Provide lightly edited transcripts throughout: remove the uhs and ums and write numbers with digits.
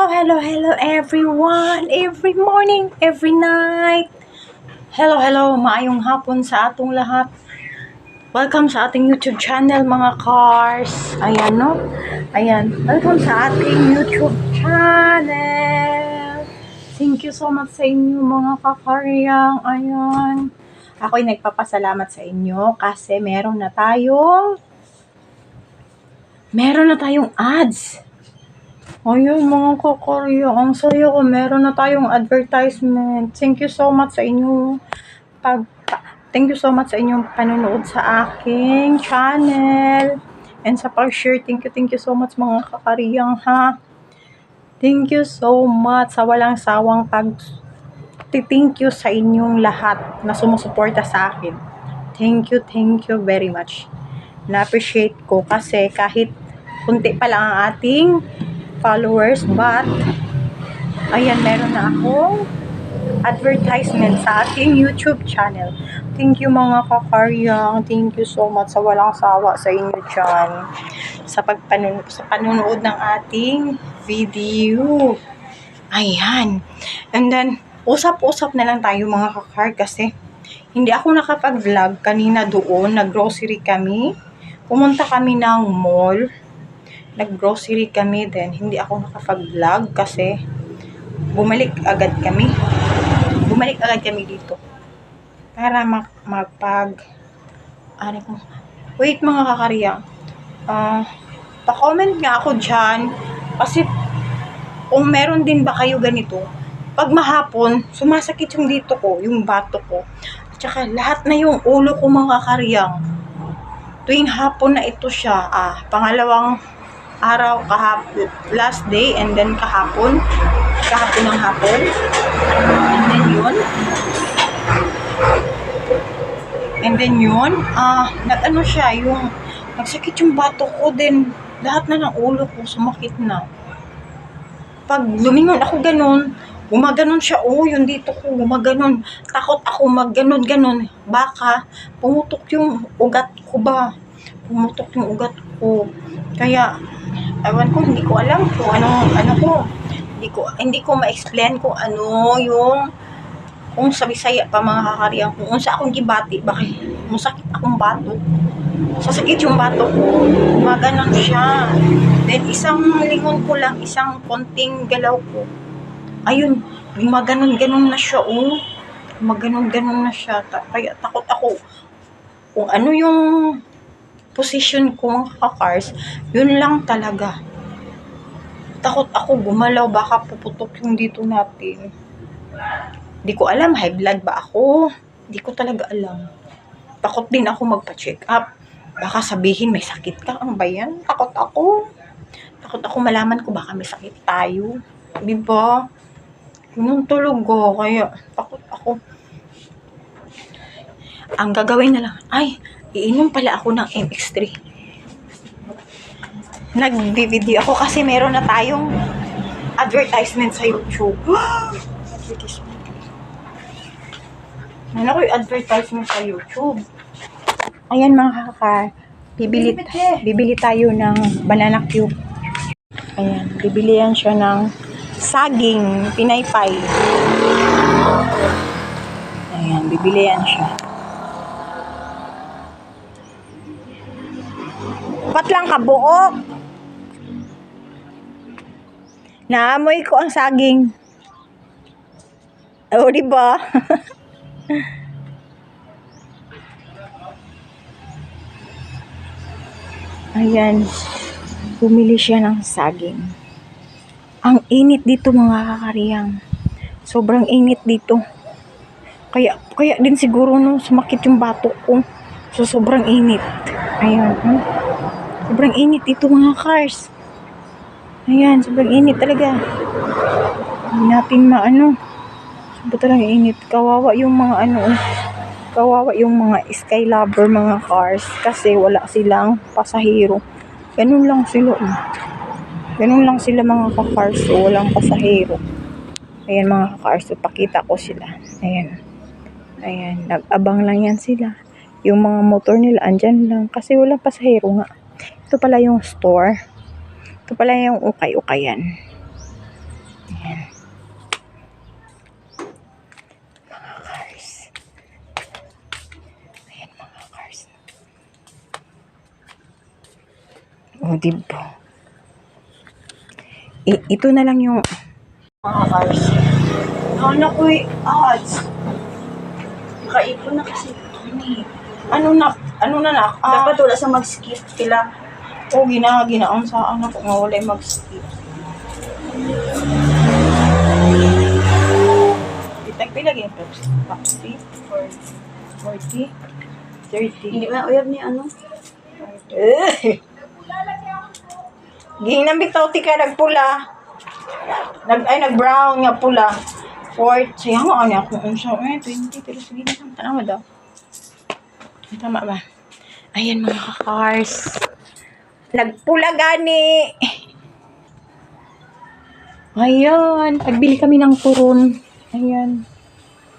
Hello everyone! Every morning, every night. Hello, maayong hapon sa atong lahat. Welcome sa ating YouTube channel mga cars. Ayan no? Ayan, welcome sa ating YouTube channel. Thank you so much sa inyo mga kakaryang. Ayan. Ako'y nagpapasalamat sa inyo kasi meron na tayong ads. Ayun mga kakarya, ang saya ko, meron na tayong advertisement. Thank you so much sa inyong panonood sa aking channel. And sa pag-share, thank you so much mga kakariyang ha. Thank you so much sa walang sawang thank you sa inyong lahat na sumusuporta sa akin. Thank you very much. Na-appreciate ko kasi kahit kunti pa lang ang ating followers, but ayan, meron na akong advertisement sa ating YouTube channel. Thank you mga kakaryang. Thank you so much sa walang sawa sa inyo dyan sa panunood ng ating video. Ayan. And then, usap-usap na lang tayo mga kakar kasi hindi ako nakapag-vlog kanina doon. Nag-grocery kami. Pumunta kami ng mall. Nag-grocery kami din. Hindi ako nakapag-vlog kasi bumalik agad kami dito para wait mga kakarya, pa-comment nga ako dyan kasi kung meron din ba kayo ganito, pag mahapon sumasakit yung dito ko, yung bato ko, at saka lahat na yung ulo ko mga kakaryang tuwing hapon na ito siya. Pangalawang araw, last day, and then kahapon ng hapon, and then yun nag-ano siya, yung nagsakit yung bato ko, din lahat na ng ulo ko sumakit na. Pag lumingon ako ganun, gumaganon siya, yung dito ko gumaganon, takot ako magganon, baka pumutok yung ugat ko. Kaya ewan ko, hindi ko alam kung hindi ko ma-explain kung ano yung, kung sa Bisaya pa mga kakaryang, kung unsa akong gibati, bakit masakit akong bato, sasakit yung bato ko, gumaganon siya. Then isang lingon ko lang, isang konting galaw ko, ayun, gumaganon na siya, kaya takot ako kung ano yung position ko mga kakars. Yun lang talaga, takot ako gumalaw, baka puputok yung dito natin. Di ko alam, high blood ba ako? Di ko talaga alam. Takot din ako magpa-check up, baka sabihin may sakit ka. Ang ba yan? Takot ako malaman ko baka may sakit tayo, diba? Yung tulog ko, kaya takot ako. Ang gagawin na lang, iinom pala ako ng MX3. Nag-video ako kasi meron na tayong advertisement sa YouTube. Ano ko yung advertisement sa YouTube? Ayan mga kakar, bibili tayo ng banana cube. Ayan, bibili yan siya ng saging, pinaypay. Ayan, bibili yan siya. Pat lang kabuok. Naamoy ko ang saging. Diba? Ayan, bumili siya ng saging. Ang init dito mga kakaryang. Sobrang init dito. Kaya din siguro sumakit yung bato ko. So sobrang init. Ayan, sobrang init dito mga cars. Ayan, sobrang init talaga. Hindi natin sobrang talaga init. Kawawa yung mga sky lover mga cars kasi wala silang pasahero. Ganun lang sila mga ka-cars, so walang pasahero. Ayan mga ka-cars, so pakita ko sila. Ayan, nag-abang lang yan sila. Yung mga motor nila andyan lang kasi walang pasahero nga. Ito pala yung store. Ito pala yung ukay-ukayan. Ayan. Mga cars. Ayan mga cars. O, diba? Ito na lang yung mga cars. Ano ko ads. Nakaipon na kasi. Ano na nak? Dapat wala sa mag-skip sila. O, ginaon sa ano kung wala mag-skip. Itagpilagin. Pepsi. 40. 30. Hindi ba uyab ni ano? Ginambik tao ti ka nagpula. Nag-brown nga pula. 4. Siya nga ano ako. 20. Pero sige na. Tama daw. Tama ba? Ayan mga cars. Nagpula gani. Ayan. Nagbili kami ng turon. Ayan.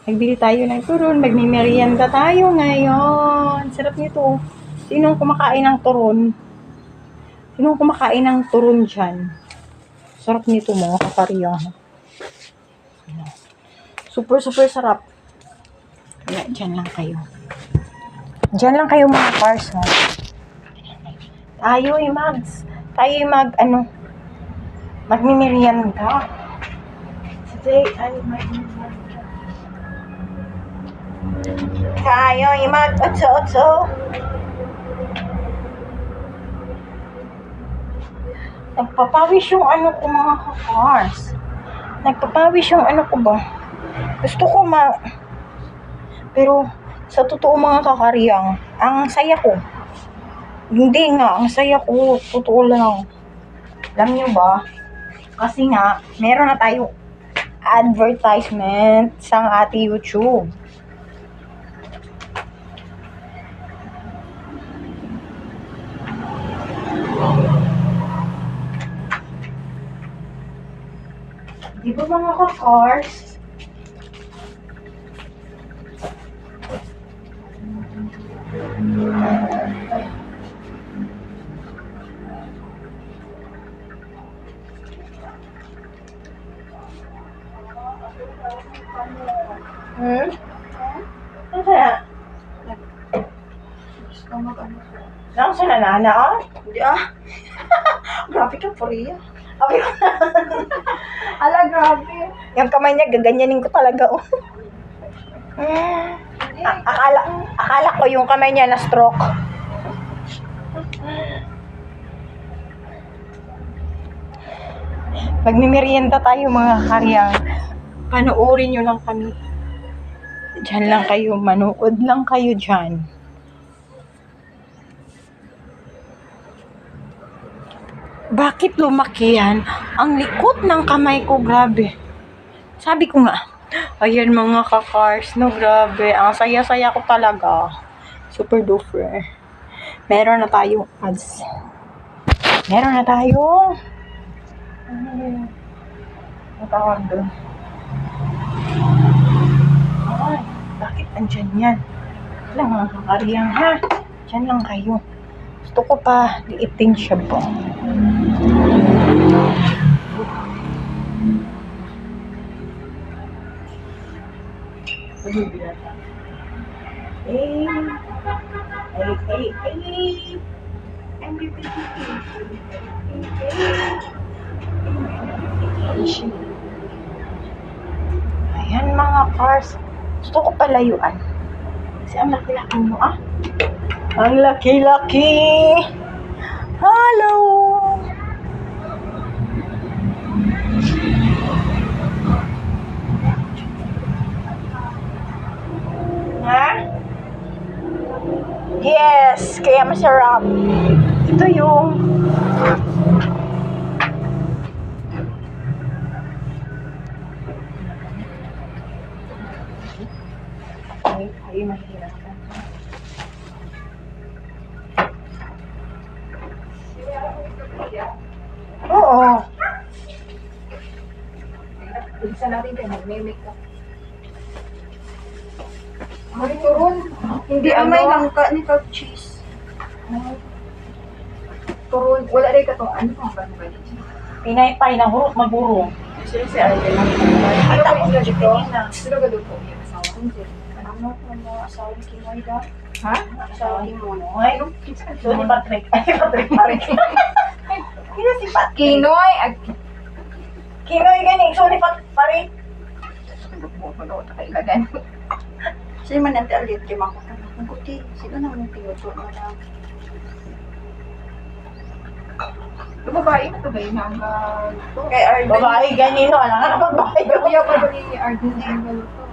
Nagbili tayo ng turon. Magmimerienda tayo ngayon. Sarap nito. Sinong kumakain ng turon? Sinong kumakain ng turon dyan? Sarap nito mga kaparya. Super sarap. Kaya dyan lang kayo. Dyan lang kayo mga cars ha. Tayo magmimerienda. Today ay magmimerienda. Tayo mag-otso-otso. Nagpapawis yung ano ko mga ka-cars. Nagpapawis yung ano ko ba? Gusto ko pero sa totoo mga kakaryang, ang saya ko. Hindi nga, ang saya ko. Totoo lang. Alam nyo ba? Kasi nga, meron na tayo advertisement sa ating YouTube. Di ba mga ka-cars? Ano kaya? Lang sa nanana ah? Hindi Grabe ka, Korea. Sabi ko ala, grabe. Yung kamay niya, gaganyanin ko talaga. Oh. Akala ko yung kamay niya na stroke. Magmimerienda tayo mga karyang. Panoorin nyo lang kami. Diyan lang kayo. Manood lang kayo dyan. Bakit lumaki yan? Ang likot ng kamay ko, grabe. Sabi ko nga, ayan mga ka-cars, no, grabe. Ang saya-saya ko talaga. Super duper. Meron na tayong ads. Meron na tayo. Ang tawag doon. Ay, bakit andyan yan? Wala mga kakaryang ha. Diyan lang kayo. Gusto ko pa liitin siya po. Ayan mga cars. Gusto ko palayuan. Kasi ang laki-laki mo ah. Ang laki-laki. Hello. Ha? Yes, kaya masarap. Ito yung ay mahirap ka. Oo. Isa natin din, mag-make up. Ay, turon. Hindi May langka ni Pag Cheese. Turon. Wala rin ka to. Ano pang ba? Pinay-pay na hurot maburo. Sila si Arden lang. Ay, tapos na dito. Sila gado po yung asawa ko. Ano, asawa ni Kimoy daw? Ha? Asawa ni Kimoy. Ay, so ni Patrick. Ay, Patrick. Kino si Patrick? Kinoy! Kinoy ganing. So ni Patrick. Sila man natin alit kay Mako. Ang kuti. Sila na mong piyoto na lang. Yung babae na to ba yun hanggang... Kay Arden. Babae ganino. Alam nga na babae. Kuya pa ba ni Arden na yung galo to?